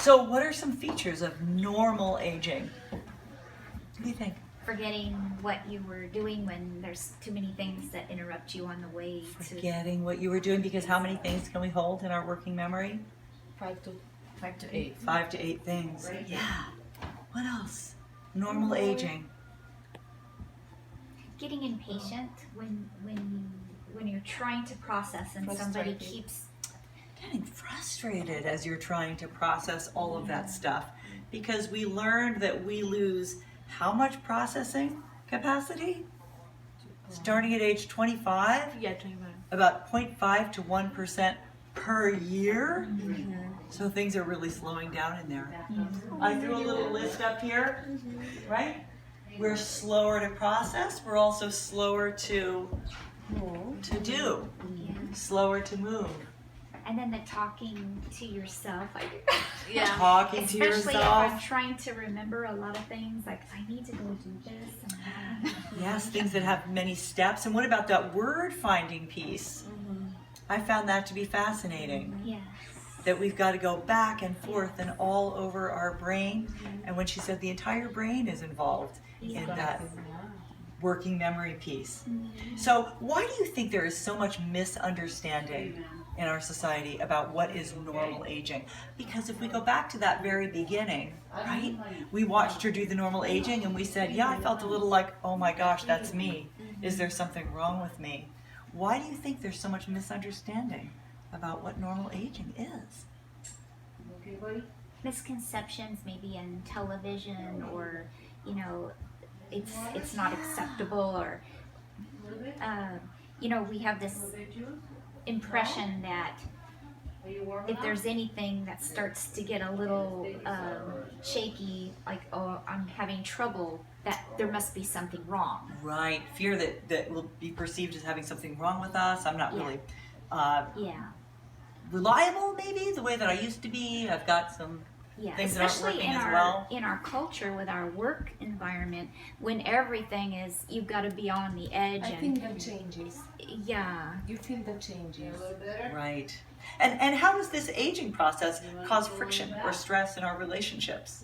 So what are some features of normal aging? What do you think? Forgetting what you were doing when there's too many things that interrupt you on the way to. Forgetting what you were doing, because how many things can we hold in our working memory? 5 to 8. 5 to 8 things. Yeah. What else? Normal aging. Getting impatient when you're trying to process and somebody Frustrated. keeps. Getting frustrated as you're trying to process all of that stuff, because we learned that we lose how much processing capacity? Starting at age 25, Yeah, 21. about 0.5 to 1% per year. So things are really slowing down in there. I threw a little list up here, right? We're slower to process. We're also slower to do, slower to move. And then the talking to yourself, like Yeah. Talking to especially if I'm yourself. trying to remember a lot of things, like I need to go do this and that. Yes, things that have many steps. And what about that word finding piece? I found that to be fascinating. Yes. That we've got to go back and forth and all over our brain. And when she said the entire brain is involved in that working memory piece. So why do you think there is so much misunderstanding in our society about what is normal aging? Because if we go back to that very beginning, right? We watched her do the normal aging and we said, yeah, I felt a little like, oh my gosh, that's me. Is there something wrong with me? Why do you think there's so much misunderstanding about what normal aging is? Misconceptions maybe in television, or it's not acceptable, or we have this impression that if there's anything that starts to get a little shaky, like, oh, I'm having trouble, that there must be something wrong. Right, fear that will be perceived as having something wrong with us. I'm not really reliable, maybe, the way that I used to be. I've got some things that aren't Especially working in as our well. in our culture with our work environment, when everything is, you've got to be on the edge. I and think that changes. yeah, You feel the changes. Right. And how does this aging process cause friction or stress in our relationships?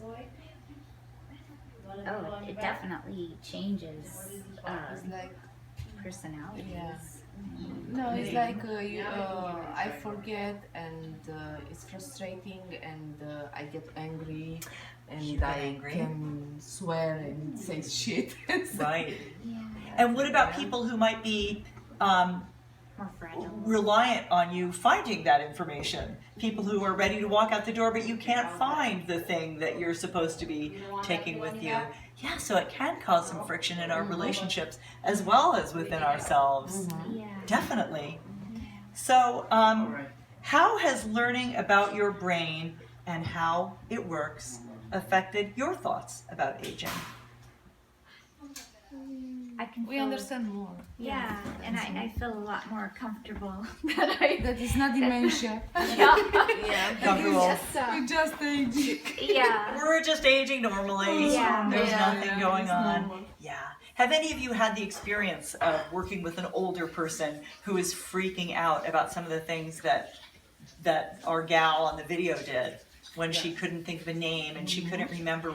it definitely changes It's like, personalities. yeah. No, it's like I forget, and it's frustrating, and I get angry, and You get I angry? can swear and say shit. Right. Yeah, And what about people who might be more fragile. reliant on you finding that information? People who are ready to walk out the door, but you can't find the thing that you're supposed to be taking with you. Yeah, so it can cause some friction in our relationships as well as within ourselves. Yeah. Definitely. So, how has learning about your brain and how it works affected your thoughts about aging? I can We feel, understand more. Yeah, and I feel a lot more comfortable that I. That is not dementia. Yeah. Comfortable. We just aging. Yeah. We're just aging normally. Yeah. There's Yeah, nothing yeah, going it's on. normal. Yeah. Have any of you had the experience of working with an older person who is freaking out about some of the things that our gal on the video did when she couldn't think of a name and she couldn't remember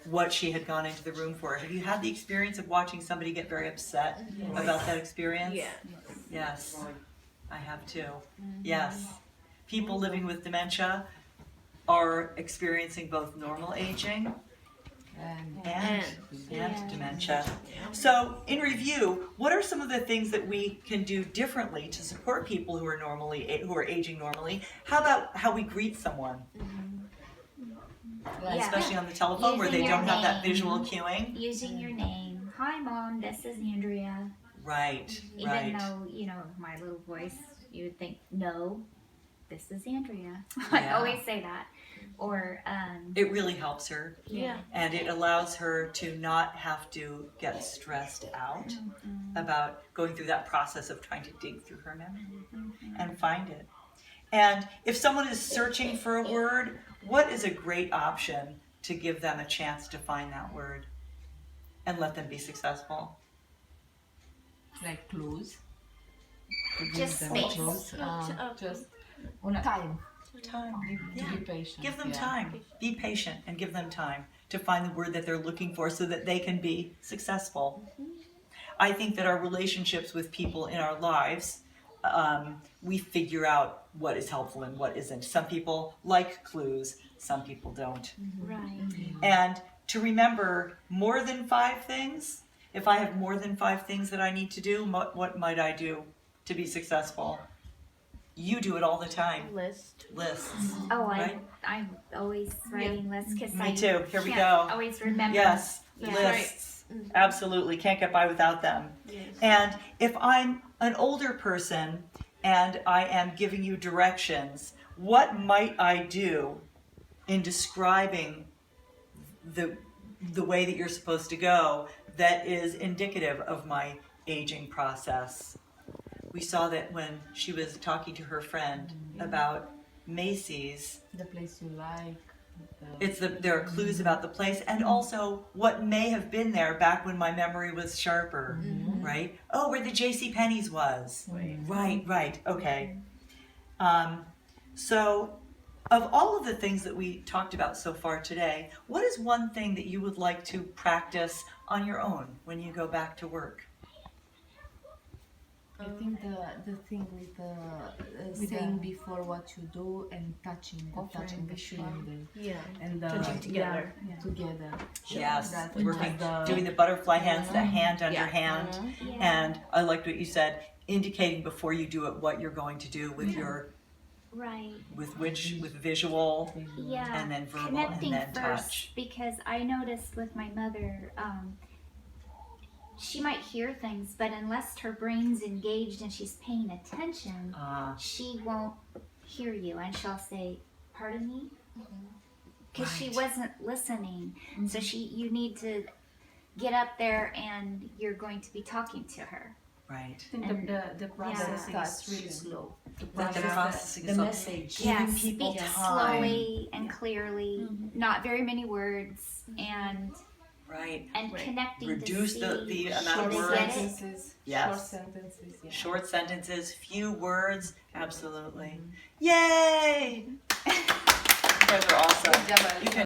what she had gone into the room for? Have you had the experience of watching somebody get very upset about that experience? Yeah. Yes. I have too. Yes. People living with dementia are experiencing both normal aging and dementia. So, in review, what are some of the things that we can do differently to support people who are aging normally? How about how we greet someone, Yeah. especially on the telephone where they Using your don't have that name. visual cueing? Using your name. Hi, Mom. This is Andrea. Right. Even Right. though my little voice, you would think, no, this is Andrea. I Yeah. always say that. Or It really helps her, yeah. and it allows her to not have to get stressed out about going through that process of trying to dig through her memory and find it. And if someone is searching for a word, what is a great option to give them a chance to find that word and let them be successful? Like clues. Just Give them space. clues. Just time. Time. To be patient. Give them yeah. time. Be patient and give them time to find the word that they're looking for so that they can be successful. I think that our relationships with people in our lives, we figure out what is helpful and what isn't. Some people like clues, some people don't. Right. And to remember more than 5 things, if I have more than 5 things that I need to do, what might I do to be successful? You do it all the time. List. Lists. Oh, Right? I'm always writing lists because Me I too. Here we can't go. always remember. Yes, Yeah. lists. Absolutely. Can't get by without them. And if I'm an older person and I am giving you directions, what might I do in describing the way that you're supposed to go that is indicative of my aging process? We saw that when she was talking to her friend about Macy's. The place you like. There are clues about the place and also what may have been there back when my memory was sharper, right? Oh, where the J.C. Penney's was. Right. Okay. So, of all of the things that we talked about so far today, what is one thing that you would like to practice on your own when you go back to work? I think the thing with saying before what you do and touching the feeling Yeah. and Touching together. yeah, together. Yes, That working, the- doing the butterfly hands, the hand under Yeah. hand. Yeah. And I liked what you said, indicating before you do it what you're going to do with your, Right. with visual, Yeah. and then verbal, Connecting and then first, touch. because I noticed with my mother, she might hear things, but unless her brain's engaged and she's paying attention, she won't hear you, and she'll say, "Pardon me," because she Right. wasn't listening. So you need to get up there, and you're going to be talking to her. Right. I think the processing is really slow. That the processing the is all- message. Giving Yes, people speak time. slowly and clearly, not very many words, and Right. and Right. connecting Reduce to the see amount how of they words. get it. sentences. Yes. Short sentences. Yeah. Short sentences, few words, absolutely. Yay! You guys are awesome. Good job, You can